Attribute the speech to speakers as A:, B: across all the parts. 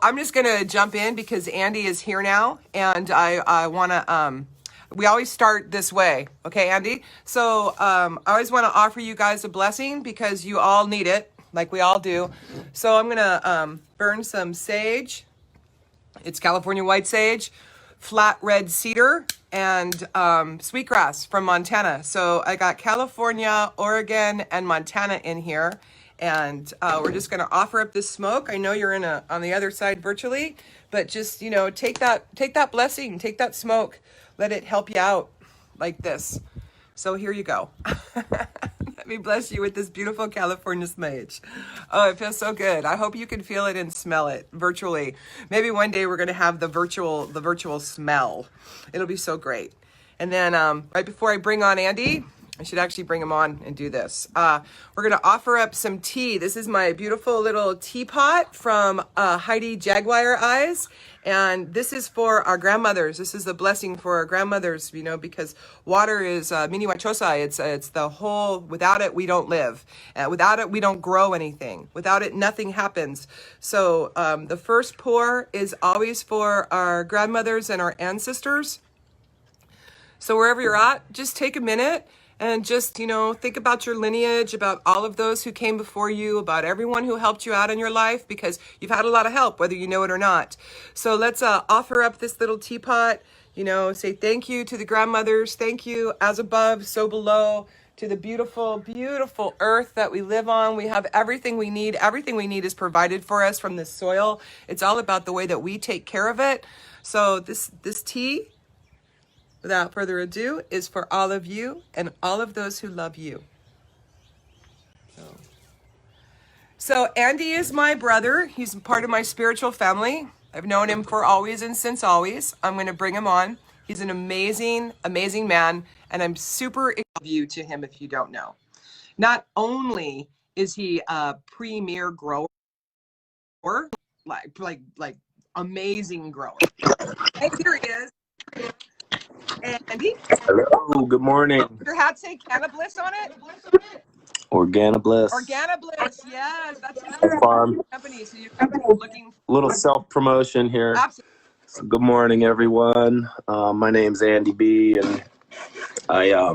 A: I'm just going to jump in because Andy is here now, and I want to, we always start this way. Okay, Andy? So I always want to offer you guys a blessing because you all need it, like we all do. So I'm going to burn some sage. It's California white sage, flat red cedar, and sweetgrass from Montana. So I got California, Oregon, and Montana in here. And we're just going to offer up this smoke. I know you're on the other side virtually, but just, take that blessing, take that smoke, let it help you out like this. So here you go. Let me bless you with this beautiful California smage. Oh, it feels so good. I hope you can feel it and smell it virtually. Maybe one day we're going to have the virtual smell. It'll be so great. And then right before I bring on Andy, I should actually bring him on and do this. We're going to offer up some tea. This is my beautiful little teapot from Heidi Jaguar Eyes. And this is for our grandmothers. This is the blessing for our grandmothers, because water is mini wachosa. It's the whole, without it, we don't live. Without it, we don't grow anything. Without it, nothing happens. So the first pour is always for our grandmothers and our ancestors. So wherever you're at, just take a minute and just, think about your lineage, about all of those who came before you, about everyone who helped you out in your life, because you've had a lot of help, whether you know it or not. So let's offer up this little teapot, say thank you to the grandmothers. Thank you as above, so below, to the beautiful, beautiful earth that we live on. We have everything we need. Everything we need is provided for us from this soil. It's all about the way that we take care of it. So this tea, without further ado, is for all of you and all of those who love you. So Andy is my brother. He's part of my spiritual family. I've known him for always and since always. I'm going to bring him on. He's an amazing, amazing man, and I'm super excited you to him if you don't know. Not only is he a premier grower, like amazing grower. Hey, here he is. Andy?
B: Hello, good morning.
A: Your hat say Cannabis on it?
B: Organabliss.
A: Organabliss, yes. That's his
B: farm.
A: company. So you're looking...
B: Little self-promotion here.
A: Absolutely.
B: So good morning, everyone. My name's Andy B., and I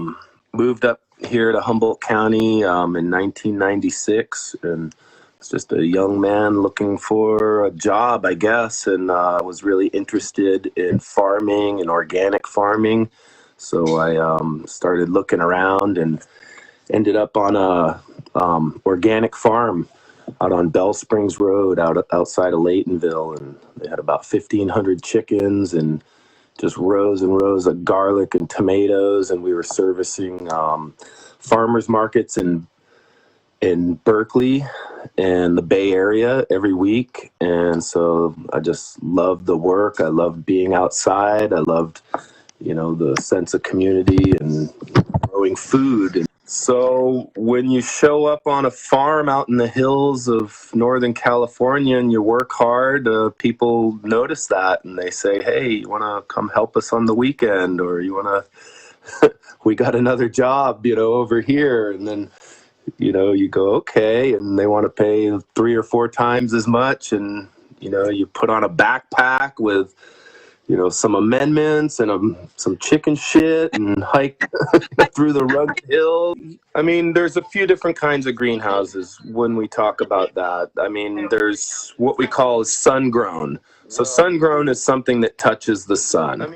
B: moved up here to Humboldt County in 1996, and was just a young man looking for a job, I guess, and was really interested in farming and organic farming. So I started looking around and ended up on a organic farm out on Bell Springs Road outside of Laytonville, and they had about 1,500 chickens and just rows and rows of garlic and tomatoes, and we were servicing farmers markets in Berkeley and the Bay Area every week. And so I just loved the work. I loved being outside. I loved, the sense of community and growing food. And so when you show up on a farm out in the hills of Northern California and you work hard, people notice that and they say, hey, you want to come help us on the weekend, or you want to, we got another job, over here. And then, you go, okay, and they want to pay 3 or 4 times as much, and you put on a backpack with some amendments and some chicken shit and hike through the rugged hill. I mean, there's a few different kinds of greenhouses when we talk about that. I mean, there's what we call sun-grown. So sun-grown is something that touches the sun.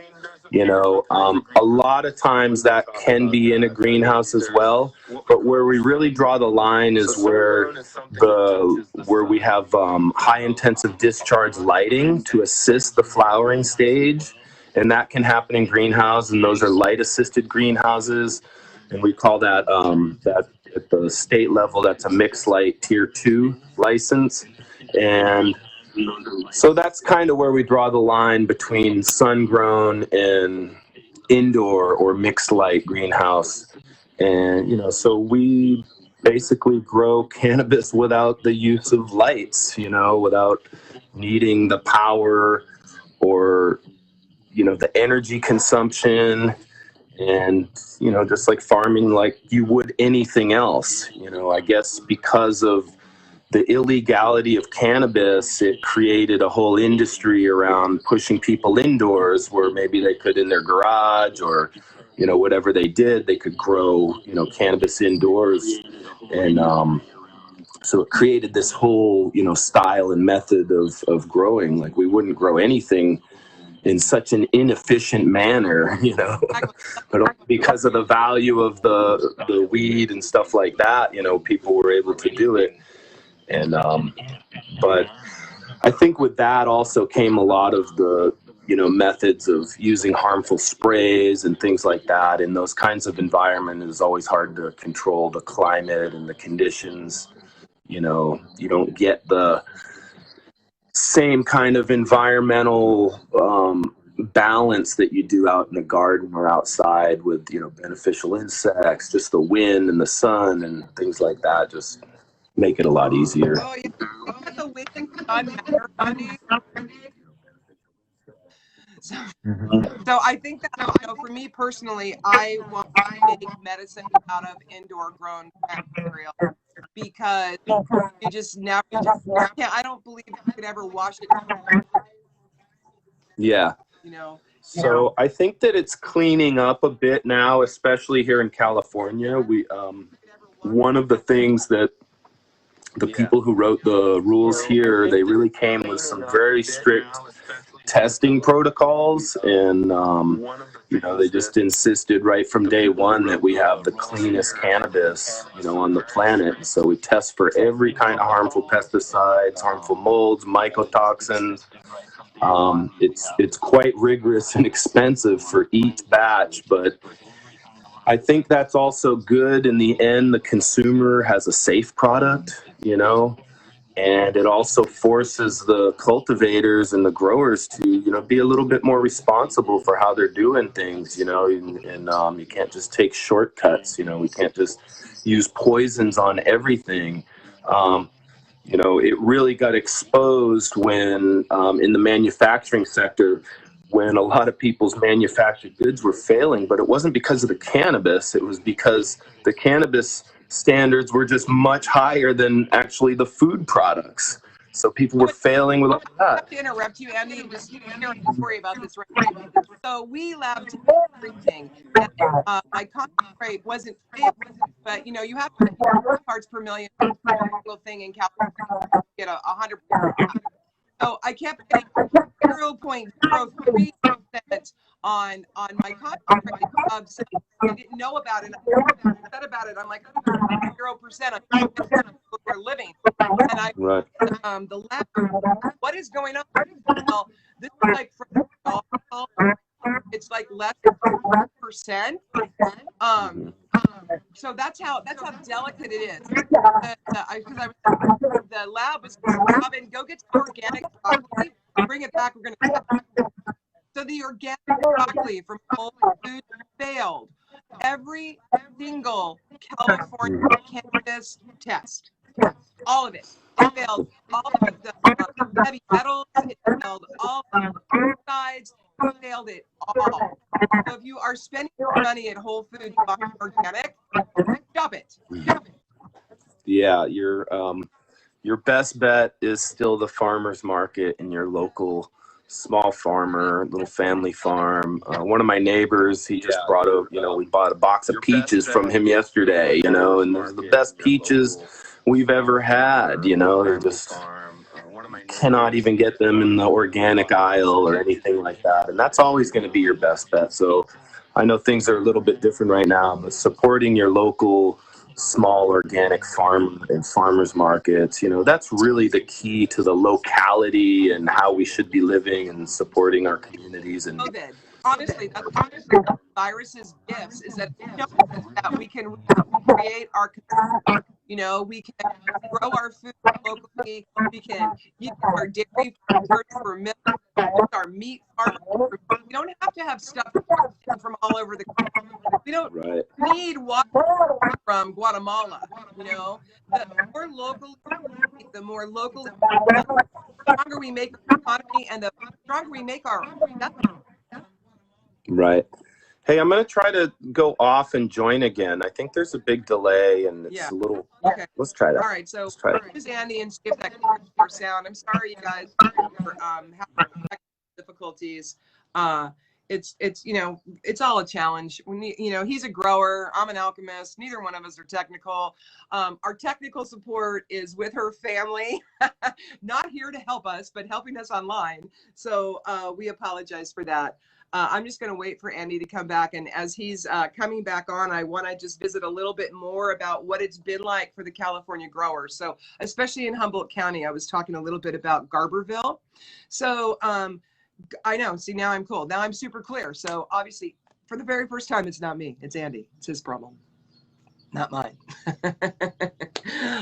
B: A lot of times that can be in a greenhouse as well, but where we really draw the line is where we have high intensive discharge lighting to assist the flowering stage, and that can happen in greenhouses, and those are light assisted greenhouses, and we call that that at the state level, that's a mixed light tier 2 license. And so that's kind of where we draw the line between sun-grown and indoor or mixed light greenhouse. And, so we basically grow cannabis without the use of lights, without needing the power or, the energy consumption, and, just like farming like you would anything else. I guess because of the illegality of cannabis, it created a whole industry around pushing people indoors where maybe they could in their garage or, whatever they did, they could grow, cannabis indoors. And so it created this whole, style and method of growing. Like we wouldn't grow anything in such an inefficient manner, but only because of the value of the weed and stuff like that, people were able to do it. And but I think with that also came a lot of the methods of using harmful sprays and things like that. In those kinds of environments, it's always hard to control the climate and the conditions. You don't get the same kind of environmental balance that you do out in the garden or outside with beneficial insects. Just the wind and the sun and things like that just make it a lot easier.
A: Oh yeah, I think that the wind and sun matter, Andy. So, so I think that for me personally, I want to make medicine out of indoor grown plant material because you just never, can't. I don't believe you could ever wash it.
B: Yeah. So I think that it's cleaning up a bit now, especially here in California. We one of the things that the people who wrote the rules here, they really came with some very strict testing protocols, and they just insisted right from day one that we have the cleanest cannabis on the planet. So we test for every kind of harmful pesticides, harmful molds, mycotoxins. It's quite rigorous and expensive for each batch, but I think that's also good. In the end, the consumer has a safe product, and it also forces the cultivators and the growers to, be a little bit more responsible for how they're doing things, and you can't just take shortcuts, we can't just use poisons on everything. It really got exposed when in the manufacturing sector, when a lot of people's manufactured goods were failing, but it wasn't because of the cannabis. It was because the cannabis standards were just much higher than actually the food products. So people were failing with all that.
A: I have to interrupt you, Andy, and just hear a story about this right now. So we lab tested everything. And, my concentrate wasn't big, but you have parts per million single thing in California get 100%. So I kept getting 0.03% on my concentrate. So I didn't know about it. I said about it. I'm like 0%. We're living, and I the lab. What is going on? Well, this is like for alcohol. It's like less than 1%. So that's how delicate it is. Because the lab was Robin, go get some organic broccoli, bring it back. We're gonna. So the organic broccoli from Whole Foods failed every single California cannabis test. All of it. It failed all of the heavy metals. It failed all the pesticides. It failed it all. So if you are spending your money at Whole Foods buying organic, stop it.
B: Yeah, your best bet is still the farmer's market in your local small farmer, little family farm. One of my neighbors, he just brought we bought a box of peaches from him yesterday, and those are the best peaches we've ever had. They're just cannot even get them in the organic aisle or anything like that, and that's always going to be your best bet. So I know things are a little bit different right now, but supporting your local small organic farm and farmers markets, that's really the key to the locality and how we should be living and supporting our communities. And
A: COVID, honestly, that's the virus's gifts is that that we can create our, we can grow our food locally. We can use our dairy farmers for milk, our meat farmers. We don't have to have stuff from all over the country. We don't need water from Guatemala. The more locally, the stronger we make our economy, and the stronger we make our.
B: Right. Hey, I'm gonna try to go off and join again. I think there's a big delay and it's
A: Yeah.
B: a little.
A: Okay.
B: Let's try that.
A: All right. So
B: Let's try that.
A: here's Andy and see if that clears your sound. I'm sorry, you guys, for having technical difficulties. Uh, it's it's all a challenge. When he's a grower, I'm an alchemist. Neither one of us are technical. Our technical support is with her family, not here to help us, but helping us online. So we apologize for that. I'm just going to wait for Andy to come back. And as he's coming back on, I want to just visit a little bit more about what it's been like for the California growers. So especially in Humboldt County, I was talking a little bit about Garberville. So I know, see, now I'm cool. Now I'm super clear. So obviously, for the very first time, it's not me. It's Andy. It's his problem, not mine.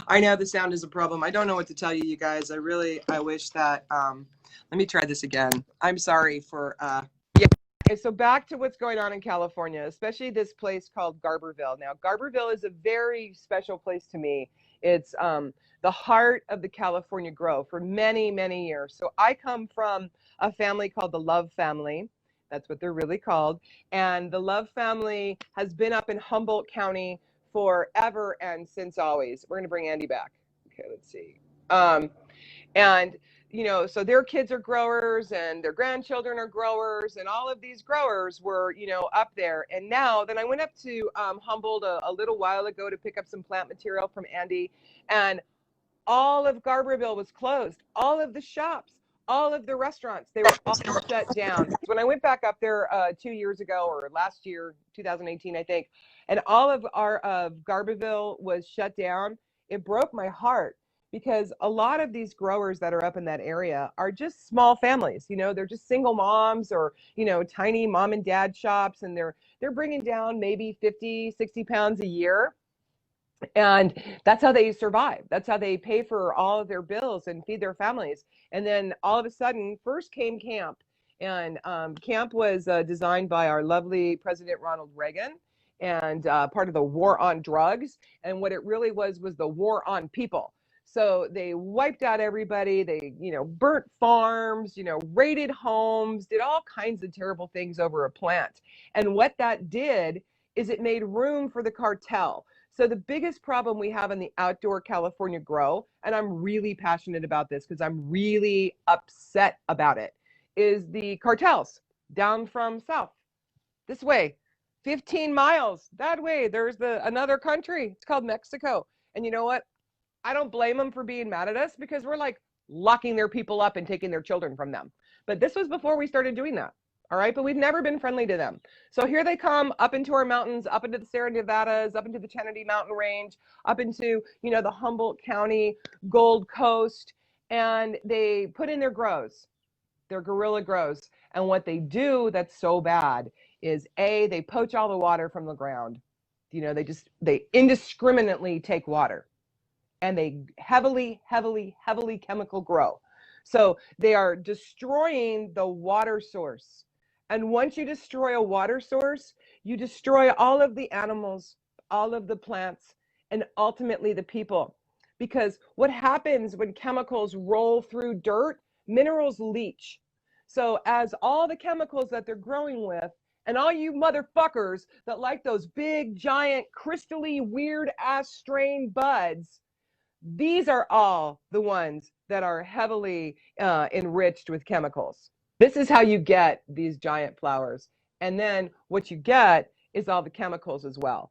A: I know the sound is a problem. I don't know what to tell you, you guys. I wish that, let me try this again. I'm sorry for, Okay, so back to what's going on in California, especially this place called Garberville. Now, Garberville is a very special place to me. It's the heart of the California grow for many, many years. So I come from a family called the Love family. That's what they're really called. And the Love family has been up in Humboldt County forever and since always. We're going to bring Andy back. Okay, let's see. And so their kids are growers and their grandchildren are growers, and all of these growers were, up there. And now then I went up to Humboldt a little while ago to pick up some plant material from Andy, and all of Garberville was closed. All of the shops, all of the restaurants, they were all shut down. When I went back up there 2 years ago, or last year, 2018, I think, and all of our Garberville was shut down, it broke my heart, because a lot of these growers that are up in that area are just small families. They're just single moms, or tiny mom and dad shops, and they're bringing down maybe 50, 60 pounds a year. And that's how they survive. That's how they pay for all of their bills and feed their families. And then all of a sudden, first came camp. And camp was designed by our lovely President Ronald Reagan, and part of the war on drugs. And what it really was the war on people. So they wiped out everybody. They, burnt farms, raided homes, did all kinds of terrible things over a plant. And what that did is it made room for the cartel. So the biggest problem we have in the outdoor California grow, and I'm really passionate about this because I'm really upset about it, is the cartels down from south. This way, 15 miles that way, there's another country. It's called Mexico. And you know what? I don't blame them for being mad at us, because we're like locking their people up and taking their children from them. But this was before we started doing that. All right. But we've never been friendly to them. So here they come up into our mountains, up into the Sierra Nevadas, up into the Trinity Mountain Range, up into, the Humboldt County, Gold Coast. And they put in their grows, their guerrilla grows. And what they do that's so bad is they poach all the water from the ground. They indiscriminately take water. And they heavily, heavily, heavily chemical grow. So they are destroying the water source. And once you destroy a water source, you destroy all of the animals, all of the plants, and ultimately the people. Because what happens when chemicals roll through dirt, minerals leach. So as all the chemicals that they're growing with, and all you motherfuckers that like those big, giant, crystally, weird ass strain buds, these are all the ones that are heavily enriched with chemicals. This is how you get these giant flowers. And then what you get is all the chemicals as well.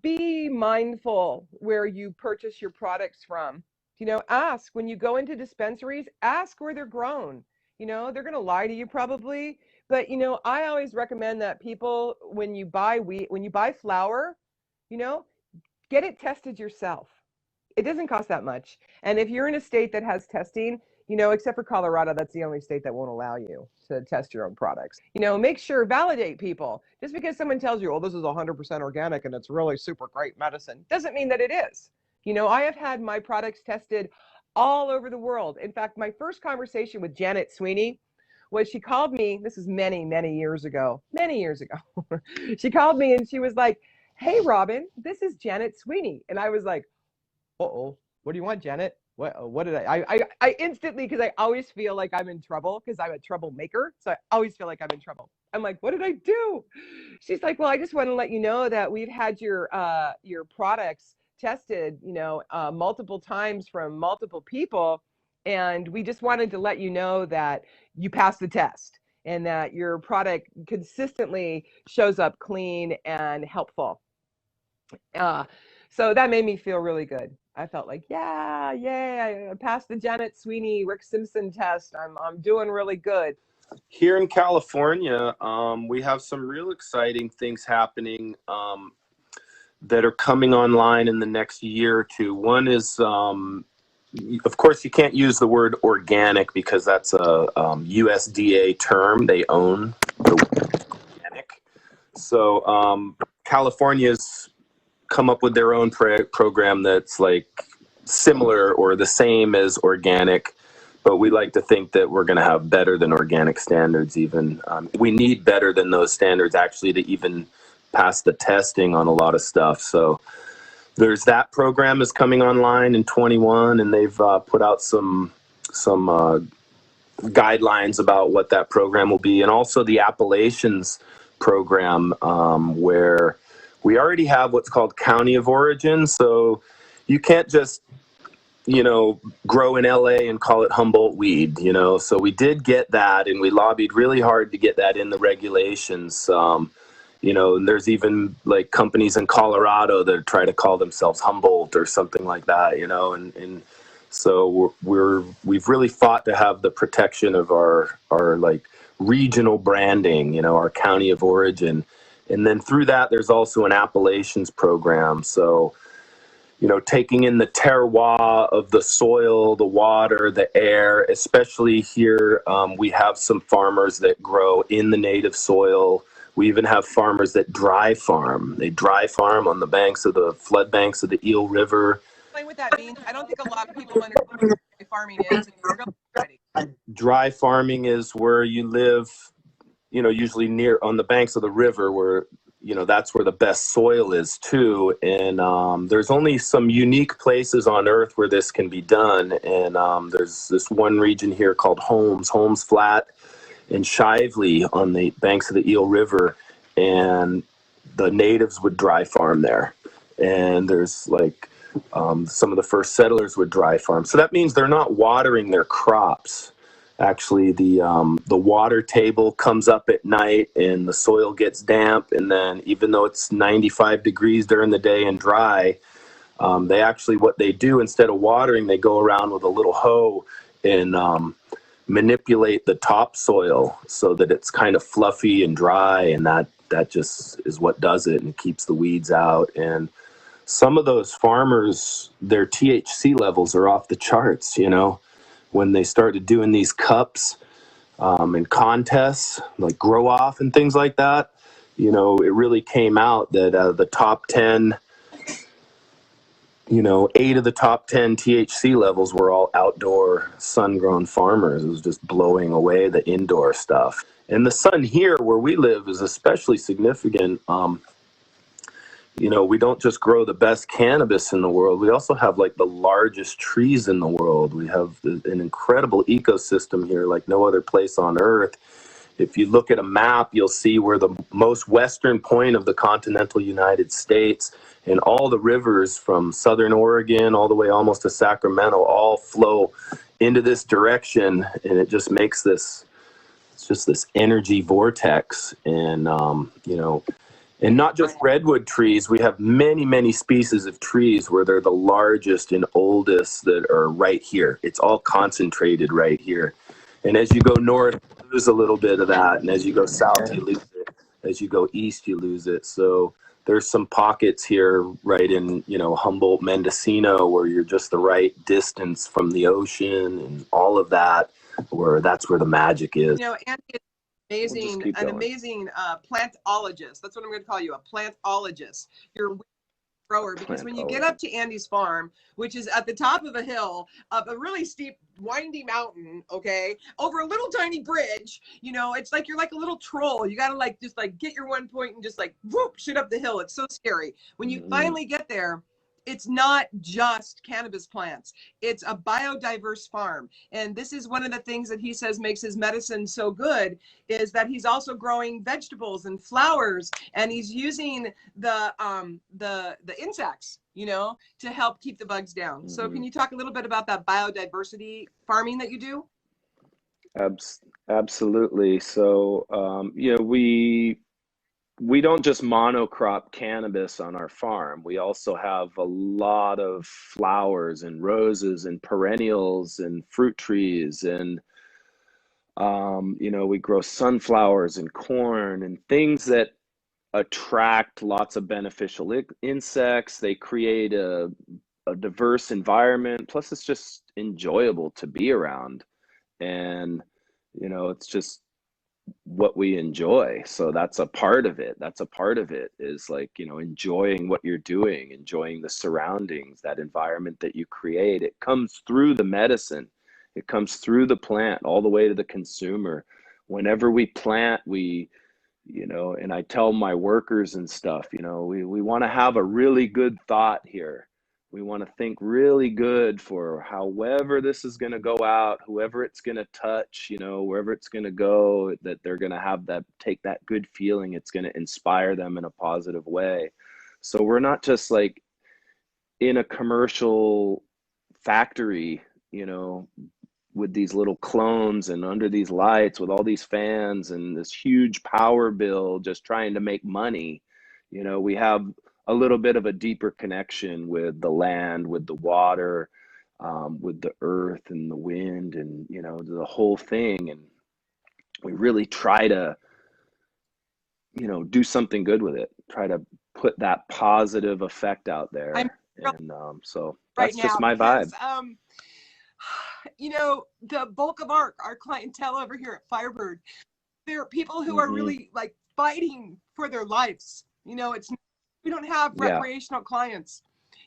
A: Be mindful where you purchase your products from. Ask when you go into dispensaries, ask where they're grown. They're going to lie to you probably. But, I always recommend that people, when you buy flour, get it tested yourself. It doesn't cost that much. And if you're in a state that has testing, except for Colorado, that's the only state that won't allow you to test your own products. Make sure, validate people. Just because someone tells you, oh, this is 100% organic and it's really super great medicine, doesn't mean that it is. I have had my products tested all over the world. In fact, my first conversation with Janet Sweeney was, she called me, this is many, many years ago. She called me and she was like, hey, Robin, this is Janet Sweeney. And I was like, uh-oh, what do you want, Janet? what did I instantly, because I always feel like I'm in trouble because I'm a troublemaker. So I always feel like I'm in trouble. I'm like, what did I do? She's like, well, I just want to let you know that we've had your products tested, multiple times from multiple people. And we just wanted to let you know that you passed the test and that your product consistently shows up clean and helpful. Uh, so that made me feel really good. I felt like, yeah, yay, I passed the Janet Sweeney, Rick Simpson test. I'm doing really good.
B: Here in California, we have some real exciting things happening that are coming online in the next year or two. One is, of course, you can't use the word organic because that's a USDA term. They own the word organic. So California's come up with their own program that's like similar or the same as organic, but we like to think that we're going to have better than organic standards even. We need better than those standards actually to even pass the testing on a lot of stuff. So there's that program is coming online in 21, and they've put out some guidelines about what that program will be, and also the appellations program, where we already have what's called county of origin. So you can't just grow in LA and call it Humboldt weed, so we did get that, and we lobbied really hard to get that in the regulations. And there's even like companies in Colorado that try to call themselves Humboldt or something like that, and so we've really fought to have the protection of our like regional branding, our county of origin. And then through that, there's also an appellations program. So, taking in the terroir of the soil, the water, the air, especially here, we have some farmers that grow in the native soil. We even have farmers that dry farm. They dry farm on the banks of the flood banks of the Eel River.
A: Explain what that means. I don't think a lot of people understand what farming is. And you're ready.
B: Dry farming is where you live, usually near on the banks of the river where, that's where the best soil is too. And there's only some unique places on earth where this can be done. And there's this one region here called Holmes Flat and Shively on the banks of the Eel River. And the natives would dry farm there. And there's like some of the first settlers would dry farm. So that means they're not watering their crops. Actually, the water table comes up at night and the soil gets damp. And then even though it's 95 degrees during the day and dry, they actually, what they do instead of watering, they go around with a little hoe and manipulate the topsoil so that it's kind of fluffy and dry. And that just is what does it and keeps the weeds out. And some of those farmers, their THC levels are off the charts, when they started doing these cups and contests, like Grow Off and things like that. It really came out that the top 10, 8 of the top 10 THC levels were all outdoor sun-grown farmers. It was just blowing away the indoor stuff. And the sun here where we live is especially significant. We don't just grow the best cannabis in the world. We also have like the largest trees in the world. We have an incredible ecosystem here like no other place on earth. If you look at a map, you'll see where the most western point of the continental United States and all the rivers from southern Oregon all the way almost to Sacramento all flow into this direction. And it just makes this energy vortex. And, and not just redwood trees. We have many, many species of trees where they're the largest and oldest that are right here. It's all concentrated right here. And as you go north, you lose a little bit of that. And as you go south, you lose it. As you go east, you lose it. So there's some pockets here right in, Humboldt, Mendocino, where you're just the right distance from the ocean and all of that, where that's where the magic is.
A: Andy is an amazing plantologist. That's what I'm going to call you, a plantologist. You're a grower, because when you get up to Andy's farm, which is at the top of a hill, up a really steep, windy mountain, okay, over a little tiny bridge, it's like you're like a little troll. You got to just get your one point and just whoop, shoot up the hill. It's so scary. When you finally get there, it's not just cannabis plants. It's a biodiverse farm. And this is one of the things that he says makes his medicine so good, is that he's also growing vegetables and flowers, and he's using the insects, you know, to help keep the bugs down. So can you talk a little bit about that biodiversity farming that you do?
B: Absolutely. So, you know, we don't just monocrop cannabis on our farm. We also have a lot of flowers and roses and perennials and fruit trees and you know, we grow sunflowers and corn and things that attract lots of beneficial insects. They create a diverse environment. Plus, it's just enjoyable to be around. And, you know, it's just what we enjoy. So that's a part of it. That's a part of it, is like, you know, enjoying what you're doing, enjoying the surroundings, that environment that you create. It comes through the medicine, it comes through the plant all the way to the consumer. Whenever we plant, you know, and I tell my workers and stuff, you know, we want to have a really good thought here. We want to think really good for however this is going to go out, whoever it's going to touch, you know, wherever it's going to go, that they're going to have that, take that good feeling. It's going to inspire them in a positive way. So we're not just like in a commercial factory, you know, with these little clones and under these lights with all these fans and this huge power bill just trying to make money. You know, we have a little bit of a deeper connection with the land, with the water, with the earth and the wind, and, you know, the whole thing. And we really try to, you know, do something good with it, try to put that positive effect out
A: I'm
B: there. And so
A: right
B: that's just
A: now
B: my
A: because
B: vibe.
A: you know, the bulk of our clientele over here at Firebird, they're people who are
B: Hmm.
A: really like fighting for their lives. You know, it's, we don't have
B: Yeah.
A: recreational clients.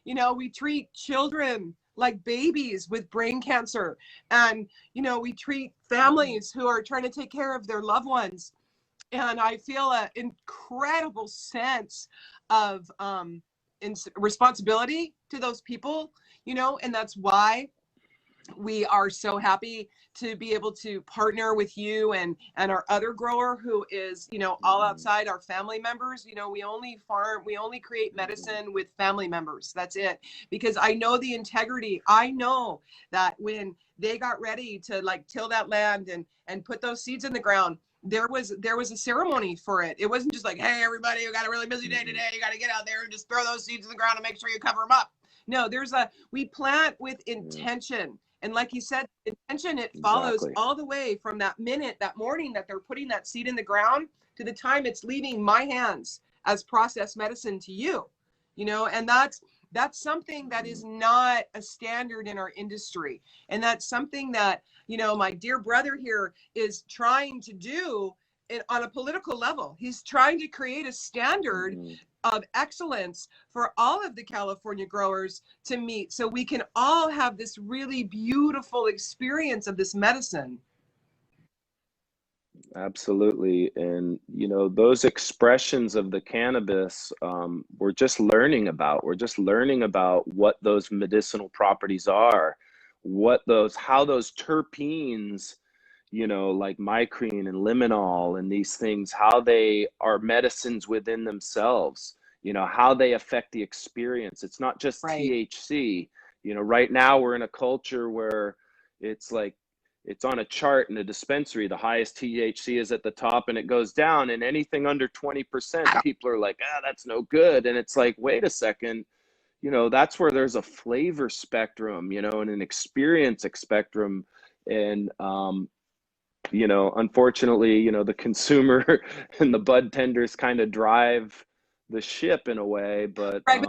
A: You know, we treat children like babies with brain cancer, and you know, we treat families who are trying to take care of their loved ones. And I feel an incredible sense of responsibility to those people, you know, and that's why we are so happy to be able to partner with you and our other grower who is, you know, all outside our family members. You know, we only farm, we only create medicine with family members. That's it. Because I know the integrity. I know that when they got ready to like till that land and put those seeds in the ground, there was a ceremony for it. It wasn't just like, hey everybody, you got a really busy day today, you got to get out there and just throw those seeds in the ground and make sure you cover them up. No, we plant with intention. And like you said, intention, it follows
B: Exactly.
A: all the way from that minute, that morning that they're putting that seed in the ground to the time it's leaving my hands as processed medicine to you. You know, and that's something that is not a standard in our industry. And that's something that, you know, my dear brother here is trying to do on a political level. He's trying to create a standard of excellence for all of the California growers to meet, so we can all have this really beautiful experience of this medicine.
B: Absolutely. And, you know, those expressions of the cannabis, we're just learning about. We're just learning about what those medicinal properties are, what those, how those terpenes, you know, like micrine and limonol and these things, how they are medicines within themselves, you know, how they affect the experience. It's not just
A: Right.
B: THC. You know, right now we're in a culture where it's like, it's on a chart in a dispensary, the highest THC is at the top and it goes down, and anything under 20% people are like, ah, that's no good. And it's like, wait a second, you know, that's where there's a flavor spectrum, you know, and an experience spectrum. And you know, unfortunately, you know, the consumer and the bud tenders kind of drive the ship in a way. But
A: Right.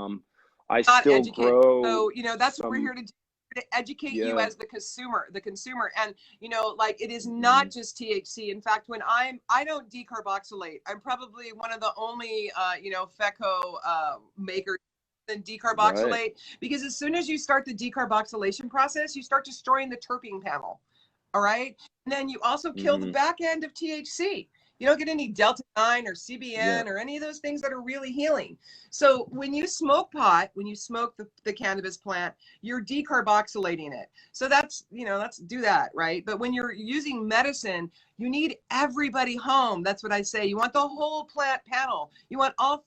B: I
A: Not
B: still
A: educate.
B: grow
A: So, you know, that's what we're
B: some.
A: here to do, to educate you
B: Yeah.
A: as the consumer. And, you know, like it is
B: Hmm.
A: not just THC. In fact, when I don't decarboxylate. I'm probably one of the only, you know, FECO makers than
B: Right.
A: decarboxylate, because as soon as you start the decarboxylation process, you start destroying the terpene panel. All right. And then you also kill the
B: Hmm.
A: back end of THC. You don't get any Delta 9 or
B: Yeah.
A: CBN or any of those things that are really healing. So when you smoke pot, when you smoke the cannabis plant, you're decarboxylating it. So that's, let's do that, right? But when you're using medicine, you need everybody home. That's what I say. You want the whole plant panel. You want all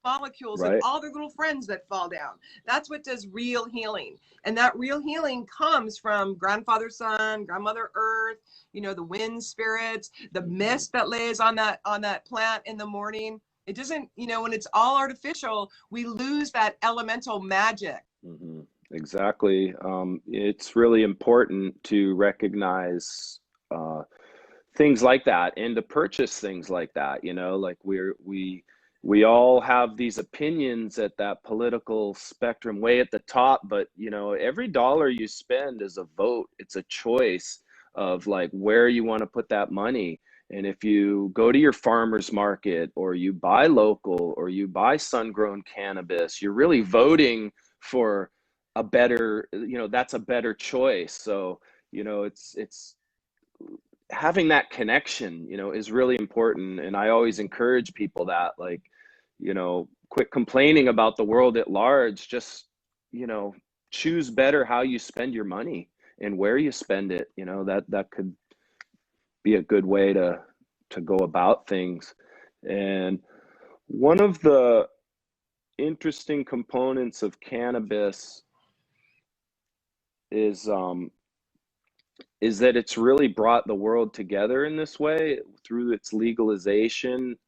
A: molecules and
B: Right.
A: all their little friends that fall down. That's what does real healing. And that real healing comes from grandfather sun, grandmother earth, the wind spirits, the mist that lays on that plant in the morning. It doesn't, when it's all artificial, we lose that elemental magic.
B: Mm-hmm. Exactly. It's really important to recognize things like that and to purchase things like that. Like we all have these opinions at that political spectrum way at the top, but every dollar you spend is a vote. It's a choice of like where you want to put that money. And if you go to your farmer's market or you buy local or you buy sun-grown cannabis, you're really voting for a better, that's a better choice. So, it's having that connection, is really important. And I always encourage people that, like, quit complaining about the world at large. Just, choose better how you spend your money and where you spend it. That could be a good way to go about things. And one of the interesting components of cannabis is that it's really brought the world together in this way through its legalization.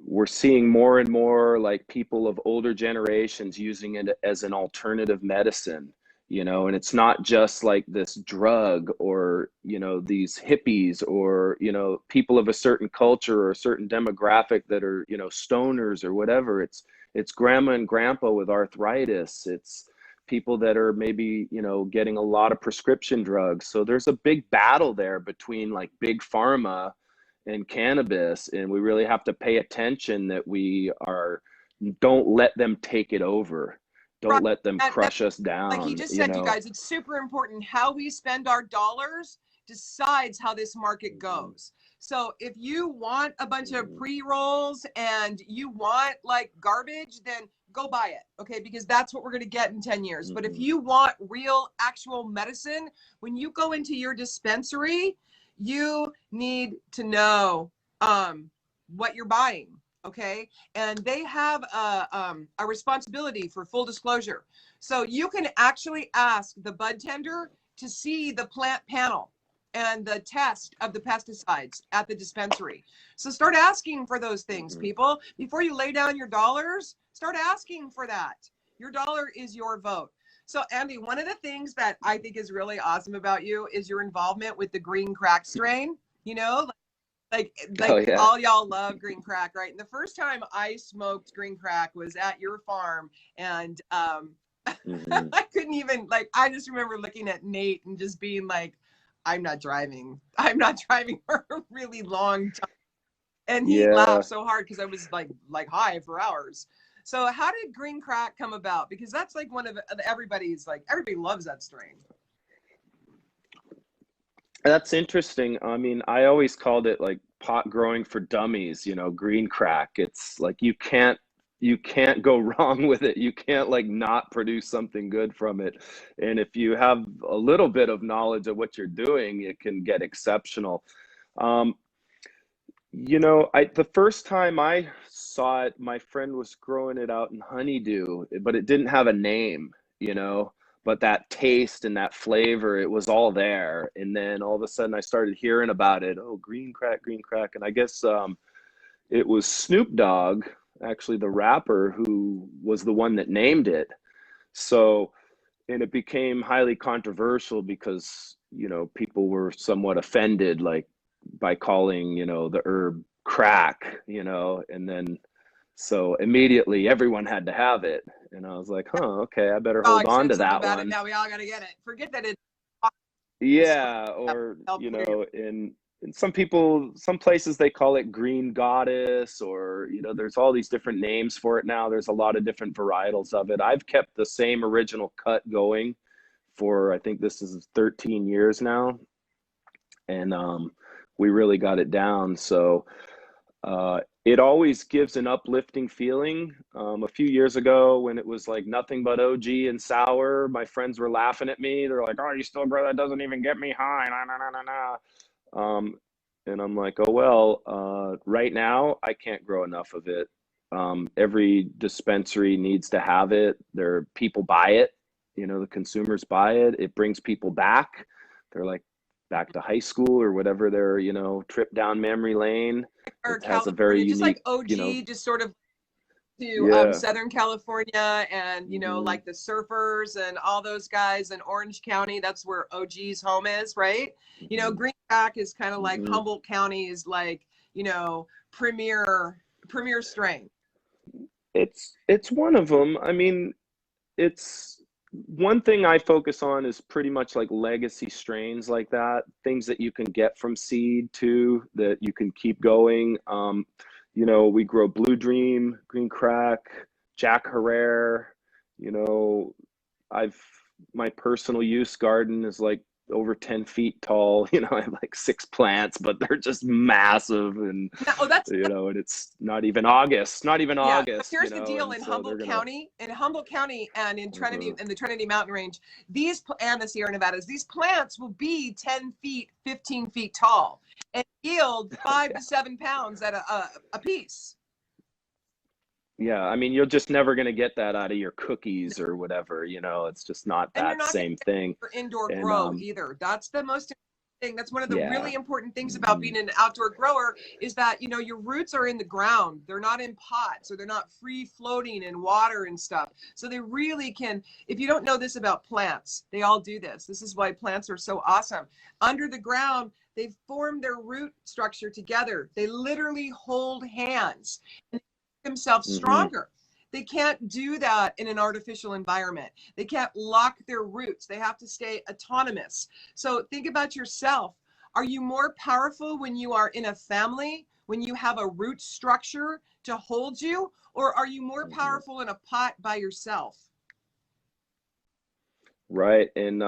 B: We're seeing more and more like people of older generations using it as an alternative medicine, and it's not just like this drug or, these hippies or, people of a certain culture or a certain demographic that are, stoners or whatever. It's grandma and grandpa with arthritis. It's people that are maybe, getting a lot of prescription drugs. So there's a big battle there between like big pharma and cannabis, and we really have to pay attention that don't let them take it over.
A: Right.
B: Don't let them crush us
A: Like he
B: down,
A: just said, you guys, it's super important. How we spend our dollars decides how this market goes. So if you want a bunch of pre-rolls and you want like garbage, then go buy it, okay? Because that's what we're going to get in 10 years. But if you want real, actual medicine, when you go into your dispensary, you need to know what you're buying, okay? And they have a responsibility for full disclosure. So you can actually ask the bud tender to see the plant panel and the test of the pesticides at the dispensary. So start asking for those things, people. Before you lay down your dollars, start asking for that. Your dollar is your vote. So Andy, one of the things that I think is really awesome about you is your involvement with the green crack strain. Like
B: oh yeah.
A: all y'all love green crack, right? And the first time I smoked green crack was at your farm, and I couldn't even, like, I just remember looking at Nate and just being like, I'm not driving for a really long time. And he laughed so hard because I was like high for hours. So how did green crack come about? Because that's like one of everybody's, like, everybody loves that strain.
B: That's interesting. I mean, I always called it like pot growing for dummies, green crack. It's like you can't go wrong with it. You can't like not produce something good from it. And if you have a little bit of knowledge of what you're doing, it can get exceptional. The first time I saw it, my friend was growing it out in honeydew, but it didn't have a name, but that taste and that flavor, it was all there. And then all of a sudden I started hearing about it. Oh, green crack. And I guess it was Snoop Dogg, actually the rapper, who was the one that named it. So, and it became highly controversial because, people were somewhat offended, like by calling, the herb crack, and then so immediately everyone had to have it. And I was like, okay, I better hold on to that one.
A: Now we all got to get it. Forget that it's
B: yeah, or in some places they call it green goddess, or there's all these different names for it now. There's a lot of different varietals of it. I've kept the same original cut going for, I think this is 13 years now. And we really got it down. So it always gives an uplifting feeling. A few years ago, when it was like nothing but OG and sour, my friends were laughing at me. They're like, "Oh, you still grow? That doesn't even get me high." Nah, nah, nah, nah, nah. And I'm like, "Oh well, right now I can't grow enough of it. Every dispensary needs to have it. People buy it. The consumers buy it. It brings people back. They're like back to high school or whatever their trip down memory lane.
A: Or
B: It has a very
A: California, just like
B: unique,
A: OG, just sort of to
B: yeah.
A: Southern California, and
B: Hmm.
A: like the surfers and all those guys in Orange County. That's where OG's home is, right?
B: Hmm.
A: Greenback is kind of like
B: Hmm.
A: Humboldt County is like premier strain.
B: It's one of them. I mean, it's one thing I focus on is pretty much like legacy strains like that, things that you can get from seed too, that you can keep going. We grow Blue Dream, Green Crack, Jack Herrera. You know, I've my personal use garden is like over 10 feet tall. I have like 6 plants, but they're just massive, and
A: Oh, that's
B: and it's not even
A: yeah. But
B: August,
A: here's the deal:
B: and
A: in
B: so they're
A: Humboldt
B: gonna.
A: County, and in Trinity,
B: Uh-huh.
A: in the Trinity Mountain Range, and the Sierra Nevadas, these plants will be 10 feet, 15 feet tall, and yield 5 to 7 pounds at a piece.
B: Yeah, I mean, you're just never going to get that out of your cookies or whatever, it's just not
A: And you're
B: that
A: not going
B: same
A: to get
B: thing.
A: it for indoor
B: And
A: grow either. That's the most important thing. That's one of the
B: yeah.
A: really important things about
B: Hmm.
A: being an outdoor grower is that your roots are in the ground. They're not in pots, or they're not free floating in water and stuff. So they really can. If you don't know this about plants, they all do this. This is why plants are so awesome. Under the ground, they've formed their root structure together. They literally hold hands and make themselves
B: Hmm.
A: stronger. They can't do that in an artificial environment. They can't lock their roots. They have to stay autonomous. So think about yourself. Are you more powerful when you are in a family, when you have a root structure to hold you? Or are you more
B: Hmm.
A: powerful in a pot by yourself?
B: Right. And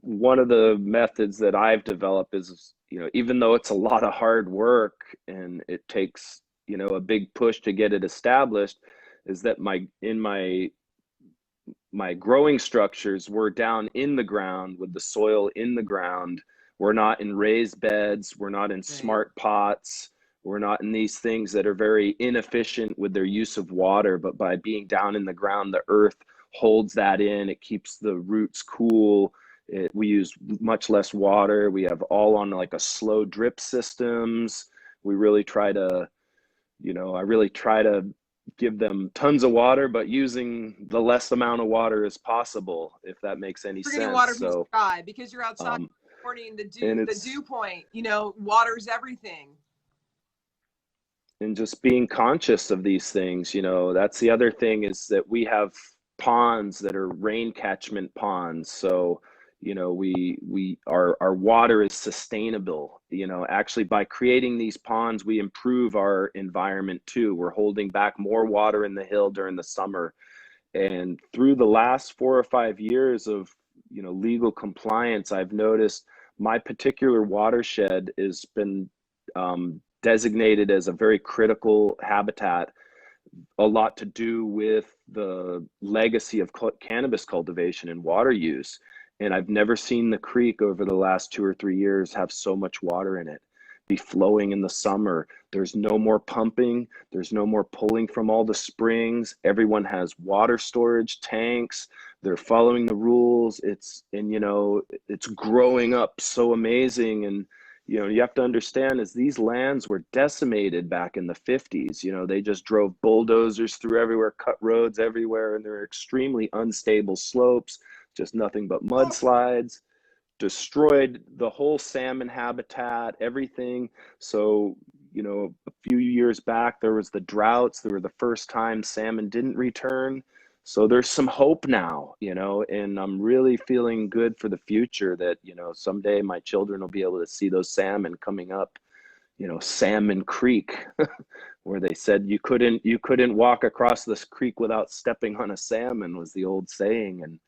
B: one of the methods that I've developed is, even though it's a lot of hard work and it takes, a big push to get it established, is that my growing structures were down in the ground with the soil in the ground. We're not in raised beds. We're not in
A: Right.
B: smart pots. We're not in these things that are very inefficient with their use of water. But by being down in the ground, the earth holds that in. It keeps the roots cool. We use much less water. We have all on like a slow drip systems. We really try to I really try to give them tons of water, but using the less amount of water as possible, if that makes any
A: You're getting
B: sense.
A: water from the
B: So,
A: sky because you're outside in
B: um,
A: the morning,
B: and
A: the
B: it's
A: dew point, waters everything.
B: and just being conscious of these things, that's the other thing is that we have ponds that are rain catchment ponds. So, our water is sustainable. Actually by creating these ponds, we improve our environment too. We're holding back more water in the hill during the summer. And through the last 4 or 5 years of legal compliance, I've noticed my particular watershed has been designated as a very critical habitat, a lot to do with the legacy of cannabis cultivation and water use. And I've never seen the creek over the last 2 or 3 years have so much water in it, be flowing in the summer. There's no more pumping. There's no more pulling from all the springs. Everyone has water storage tanks. They're following the rules. It's growing up so amazing. And you have to understand is these lands were decimated back in the 50s. They just drove bulldozers through everywhere, cut roads everywhere, and they're extremely unstable slopes, just nothing but mudslides, destroyed the whole salmon habitat, everything. So, a few years back, there was the droughts. They were the first time salmon didn't return. So there's some hope now, and I'm really feeling good for the future that, someday my children will be able to see those salmon coming up, Salmon Creek, where they said you couldn't walk across this creek without stepping on a salmon was the old saying. And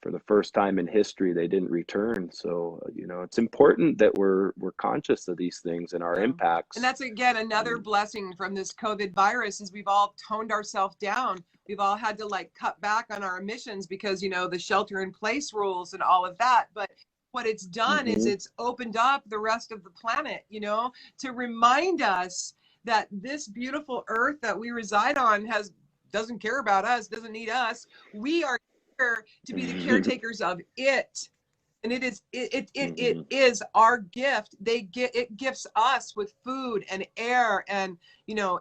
B: for the first time in history, they didn't return. So, it's important that we're conscious of these things and our impacts.
A: And that's, again, another blessing from this COVID virus is we've all toned ourselves down. We've all had to cut back on our emissions because, the shelter in place rules and all of that. But what it's done is it's opened up the rest of the planet, to remind us that this beautiful earth that we reside on doesn't care about us, doesn't need us. We are here to be the caretakers of it. And it is our gift. It gifts us with food and air and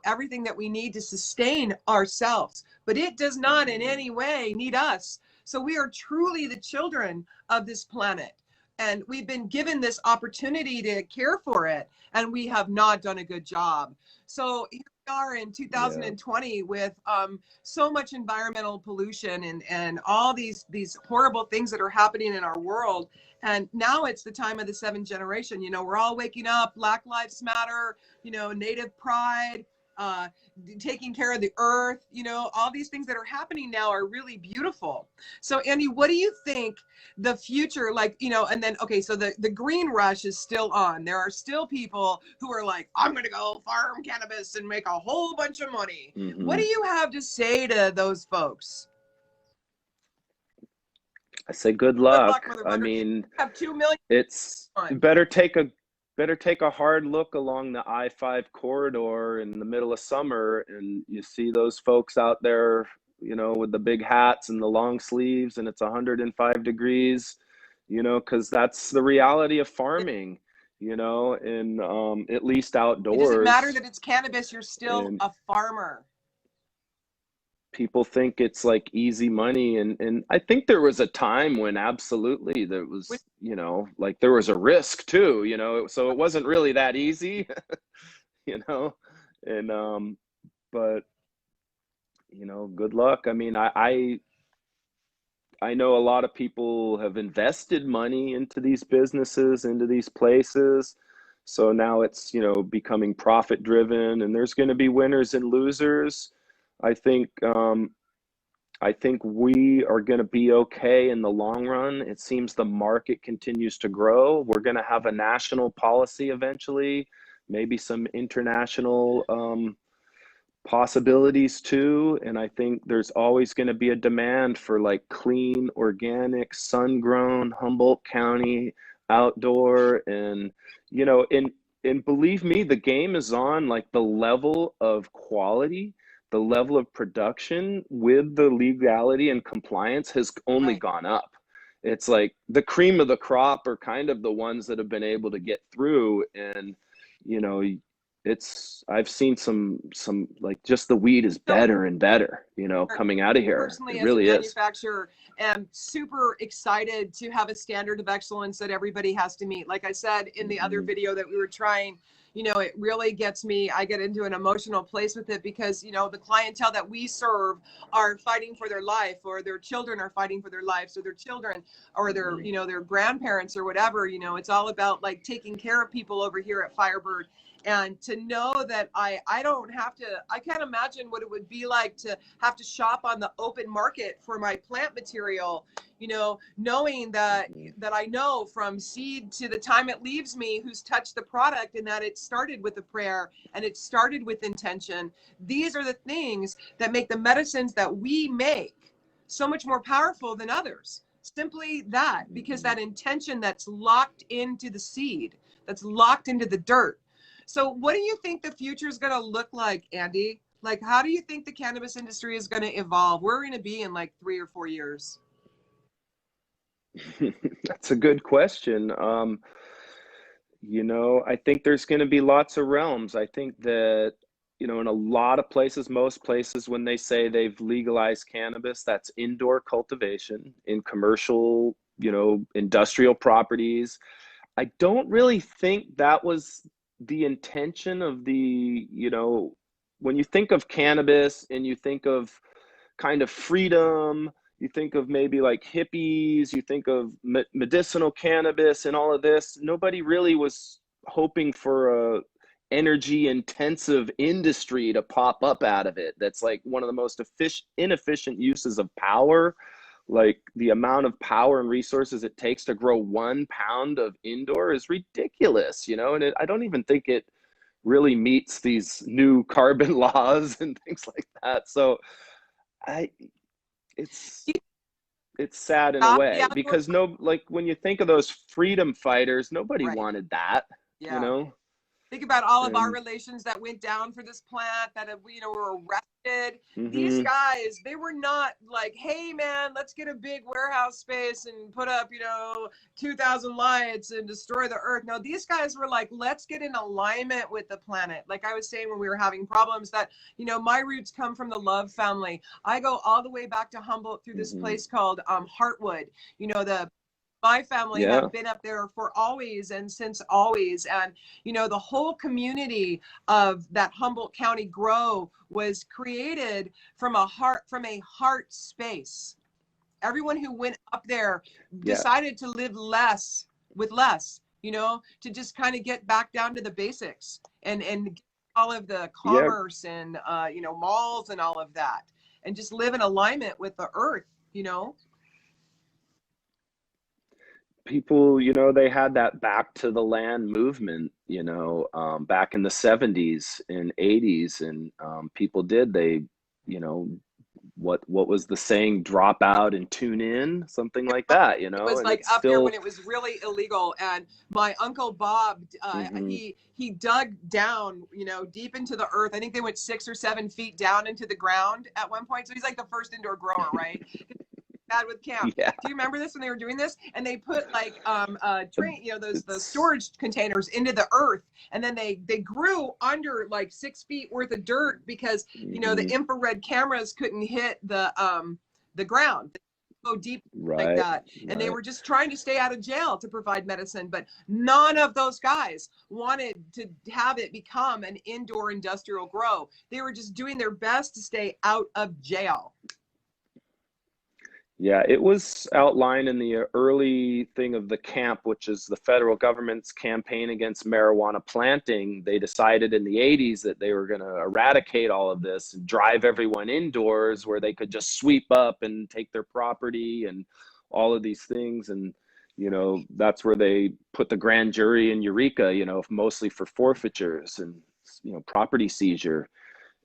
A: everything that we need to sustain ourselves. But it does not in any way need us. So we are truly the children of this planet. And we've been given this opportunity to care for it, and we have not done a good job. So here we are in 2020 with so much environmental pollution and all these horrible things that are happening in our world. And now it's the time of the seventh generation. We're all waking up, Black Lives Matter, Native Pride, taking care of the earth, all these things that are happening now are really beautiful. So Andy, what do you think the future, and then, okay, so the green rush is still on. There are still people who are like, I'm going to go farm cannabis and make a whole bunch of money. What do you have to say to those folks?
B: I say good luck. I mean,
A: have 2 million.
B: It's better take a hard look along the I-5 corridor in the middle of summer, and you see those folks out there, with the big hats and the long sleeves, and it's 105 degrees, because that's the reality of farming, and at least outdoors. It
A: doesn't matter that it's cannabis, you're still a farmer.
B: People think it's like easy money, and I think there was a time when absolutely there was, there was a risk too, so it wasn't really that easy, and but good luck. I mean, I know a lot of people have invested money into these businesses, into these places, so now it's becoming profit driven, and there's going to be winners and losers. I think we are going to be okay in the long run. It seems the market continues to grow. We're going to have a national policy eventually, maybe some international possibilities too. And I think there's always going to be a demand for clean, organic, sun-grown, Humboldt County, outdoor, and and believe me, the game is on. The level of quality, the level of production with the legality and compliance has only gone up. It's the cream of the crop are kind of the ones that have been able to get through. And, I've seen some just the weed is better and better, coming out of here.
A: Personally,
B: it really
A: as a manufacturer, am super excited to have a standard of excellence that everybody has to meet. Like I said in the other video that we were trying, it really gets me. I get into an emotional place with it because, the clientele that we serve are fighting for their life, or their children are fighting for their lives, or their children, or their, their grandparents or whatever. It's all about taking care of people over here at Firebird. And to know that I can't imagine what it would be like to have to shop on the open market for my plant material, knowing that I know from seed to the time it leaves me who's touched the product, and that it started with a prayer and it started with intention. These are the things that make the medicines that we make so much more powerful than others. Simply that, because that intention that's locked into the seed, that's locked into the dirt. So what do you think the future is going to look like, Andy? How do you think the cannabis industry is going to evolve? Where are we going to be in 3 or 4 years?
B: That's a good question. I think there's going to be lots of realms. I think that, in a lot of places, most places, when they say they've legalized cannabis, that's indoor cultivation in commercial, industrial properties. I don't really think that was the intention of the, when you think of cannabis and you think of kind of freedom, you think of maybe hippies, you think of medicinal cannabis and all of this, nobody really was hoping for a energy intensive industry to pop up out of it. That's one of the most inefficient uses of power like the amount of power and resources it takes to grow 1 pound of indoor is ridiculous, you know, and I don't even think it really meets these new carbon laws and things like that. So I, it's, it's sad in a
A: The
B: way
A: outdoor,
B: because like when you think of those freedom fighters, nobody
A: right?
B: wanted that, you
A: Yeah.
B: know?
A: Think about all of our
B: And
A: relations that went down for this plant that have, were arrested. These
B: hmm
A: guys, they were not like, hey man, let's get a big warehouse space and put up, 2,000 lights and destroy the earth. No, these guys were like, let's get in alignment with the planet. Like I was saying when we were having problems that, my roots come from the Love family. I go all the way back to Humboldt through this
B: hmm
A: place called Heartwood. The my family
B: yeah,
A: have been up there for always and since always. And, the whole community of that Humboldt County grow was created from a heart space. Everyone who went up there
B: yeah,
A: decided to live less with less, to just kind of get back down to the basics and all of the
B: yeah.
A: commerce and, malls and all of that, and just live in alignment with the earth.
B: People, you know, they had that back to the land movement, back in the 70s and 80s. And people did, you know, what was the saying? Drop out and tune in, something like that,
A: It was
B: and
A: like
B: it's
A: up there when
B: still,
A: it was really illegal, and my uncle Bob,
B: hmm
A: he dug down, deep into the earth. I think they went 6 or 7 feet down into the ground at one point. So he's like the first indoor grower, right? Bad with camp.
B: yeah.
A: Do you remember this when they were doing this? And they put like train, those the
B: It's,
A: storage containers into the earth, and then they grew under like 6 feet worth of dirt because the
B: hmm
A: infrared cameras couldn't hit the ground. Go deep like
B: right,
A: that. And they
B: right.
A: were just trying to stay out of jail to provide medicine, but none of those guys wanted to have it become an indoor industrial grow. They were just doing their best to stay out of jail.
B: Yeah, it was outlined in the early thing of the camp, which is the federal government's campaign against marijuana planting. They decided in the 80s that they were going to eradicate all of this and drive everyone indoors where they could just sweep up and take their property and all of these things. And, that's where they put the grand jury in Eureka, mostly for forfeitures and, property seizure.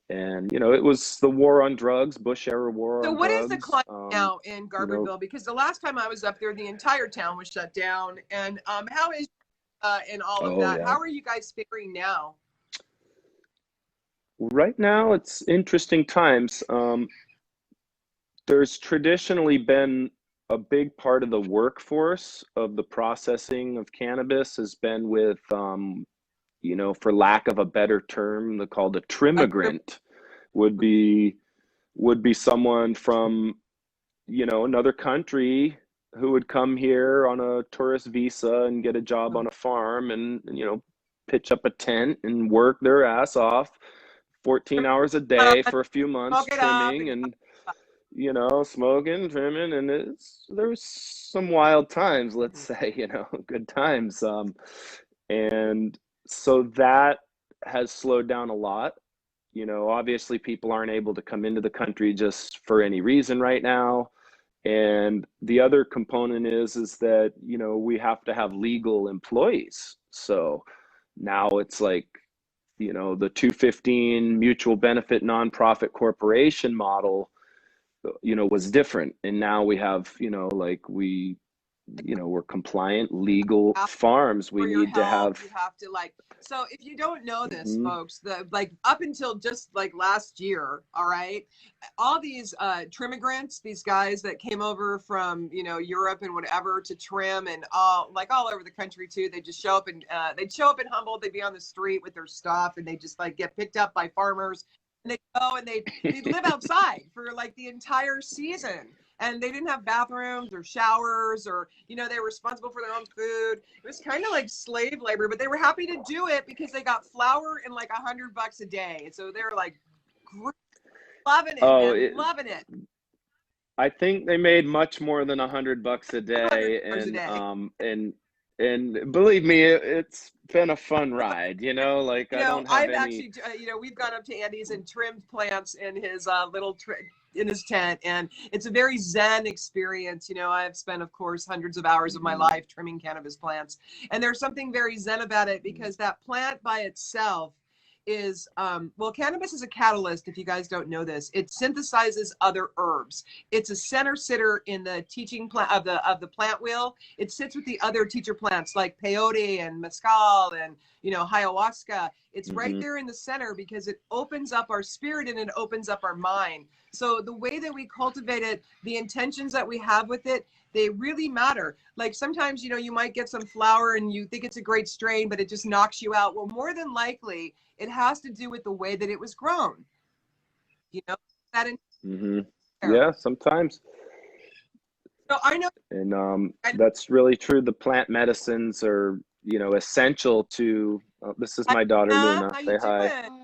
B: And, it was the war on drugs, Bush era war
A: So
B: on
A: what is the
B: drugs.
A: climate now in
B: You know,
A: Garberville? Because the last time I was up there, the entire town was shut down. And how is in all of
B: oh
A: that?
B: yeah.
A: How are you guys faring now?
B: Right now, it's interesting times. There's traditionally been a big part of the workforce of the processing of cannabis has been with, for lack of a better term, they're called a
A: A
B: trimigrant, would be someone from, another country who would come here on a tourist visa and get a job on a farm and pitch up a tent and work their ass off 14 hours a day for a few months
A: smoke it up
B: trimming
A: and
B: and smoking, trimming, and there's some wild times, let's say, good times. And so that has slowed down a lot. Obviously people aren't able to come into the country just for any reason right now. And the other component is that, we have to have legal employees. So now it's like, the 215 mutual benefit nonprofit corporation model, was different. And now we have, like we're compliant legal
A: ask
B: farms. We
A: for your
B: need to
A: help.
B: have,
A: You have to like. So if you don't know this,
B: mhm,
A: folks, the like up until just like last year, all right, all these trimigrants, these guys that came over from Europe and whatever to trim and all over the country too. They just show up and they'd show up in Humboldt. They'd be on the street with their stuff and they just like get picked up by farmers and they go and they'd live outside for like the entire season. And they didn't have bathrooms or showers or, they were responsible for their own food. It was kind of like slave labor, but they were happy to do it because they got flour and like $100 a day. So they were like loving it,
B: oh,
A: man, loving it.
B: I think they made much more than $100 a day.
A: $100 a day.
B: And And believe me, it's been a fun ride, like I don't have
A: I've
B: any.
A: actually, we've gone up to Andy's and trimmed plants in his in his tent, and it's a very zen experience. I've spent, of course, hundreds of hours of my life trimming cannabis plants, and there's something very zen about it because that plant by itself is well, cannabis is a catalyst. If you guys don't know this, it synthesizes other herbs. It's a center sitter in the teaching plant of the plant wheel. It sits with the other teacher plants like peyote and mescal and ayahuasca. It's right there in the center because it opens up our spirit and it opens up our mind. So the way that we cultivate it, the intentions that we have with it, they really matter. Like sometimes, you might get some flower and you think it's a great strain, but it just knocks you out. Well, more than likely, it has to do with the way that it was grown. That in
B: Yeah, sometimes.
A: So I know,
B: And that's really true. The plant medicines are, essential to. This is my daughter Luna.
A: how
B: Say
A: you
B: hi.
A: doing?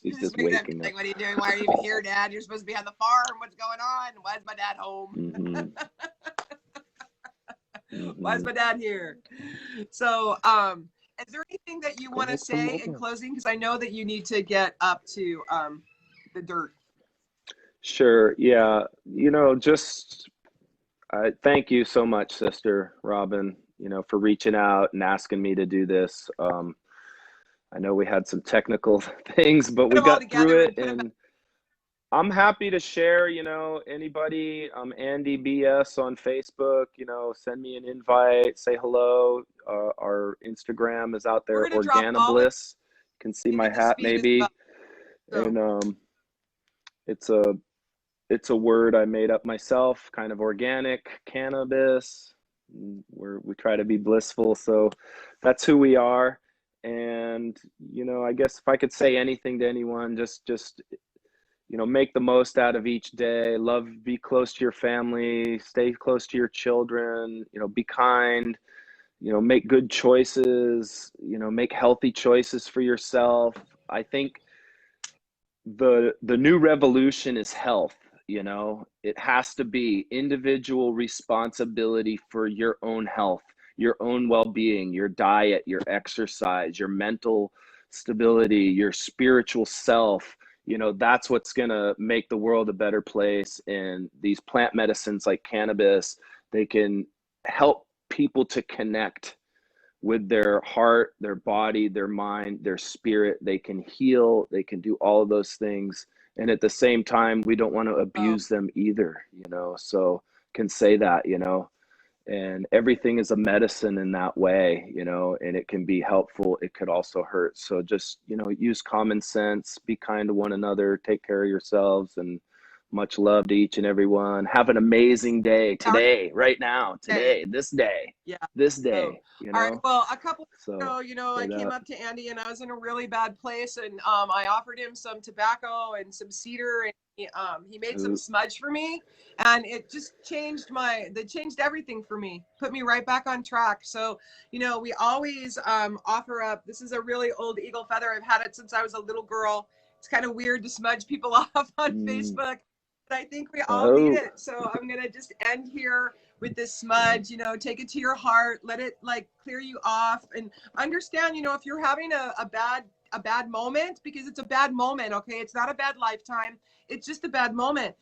B: She's just
A: making
B: waking
A: like,
B: up.
A: what are you doing? Why are you even here, Dad? You're supposed to be on the farm. What's going on? Why is my dad home? Why is my dad here? So, is there anything that you want to say in closing? Because I know that you need to get up to the dirt.
B: Sure. Yeah. Just thank you so much, Sister Robin, for reaching out and asking me to do this. I know we had some technical things, but we got through it, and I'm happy to share, anybody, Andy BS on Facebook, send me an invite, say hello. Our Instagram is out there, Organabliss. You can see my hat maybe. And it's a word I made up myself, kind of organic, cannabis. We try to be blissful. So that's who we are. And, I guess if I could say anything to anyone, just make the most out of each day. Be close to your family, stay close to your children, be kind, make good choices, make healthy choices for yourself. I think the new revolution is health. It has to be individual responsibility for your own health, your own well-being, your diet, your exercise, your mental stability, your spiritual self. That's what's going to make the world a better place. And these plant medicines like cannabis, they can help people to connect with their heart, their body, their mind, their spirit. They can heal, they can do all of those things. And at the same time, we don't want to abuse them either, so can say that, and everything is a medicine in that way, and it can be helpful. It could also hurt. So just, use common sense, be kind to one another, take care of yourselves, and much love to each and every one. Have an amazing day today, right now, today, this day.
A: Yeah.
B: This day,
A: All right. Well, a couple
B: so,
A: ago, I came up to Andy and I was in a really bad place, and I offered him some tobacco and some cedar, and he made some smudge for me, and it just changed everything for me, put me right back on track. So, we always offer up. This is a really old eagle feather. I've had it since I was a little girl. It's kind of weird to smudge people off on Facebook, but I think we all need it. So I'm gonna just end here with this smudge. Take it to your heart, let it clear you off, and understand, if you're having a bad moment, because it's a bad moment, okay? It's not a bad lifetime, it's just a bad moment.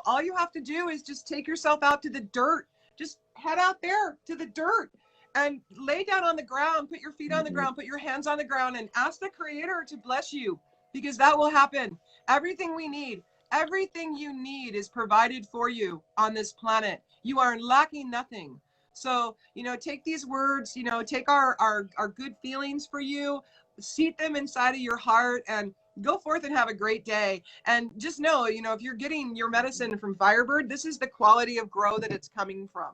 A: All you have to do is just take yourself out to the dirt. Just head out there to the dirt and lay down on the ground, put your feet on the ground, put your hands on the ground, and ask the Creator to bless you, because that will happen. Everything you need is provided for you on this planet. You are lacking nothing. So, take these words, take our good feelings for you, seat them inside of your heart, and go forth and have a great day. And just know, if you're getting your medicine from Firebird, this is the quality of grow that it's coming from.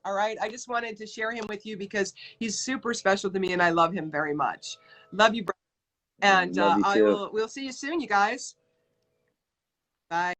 A: All right. I just wanted to share him with you because he's super special to me and I love him very much. Love you, bro. And we'll see you soon, you guys. Bye.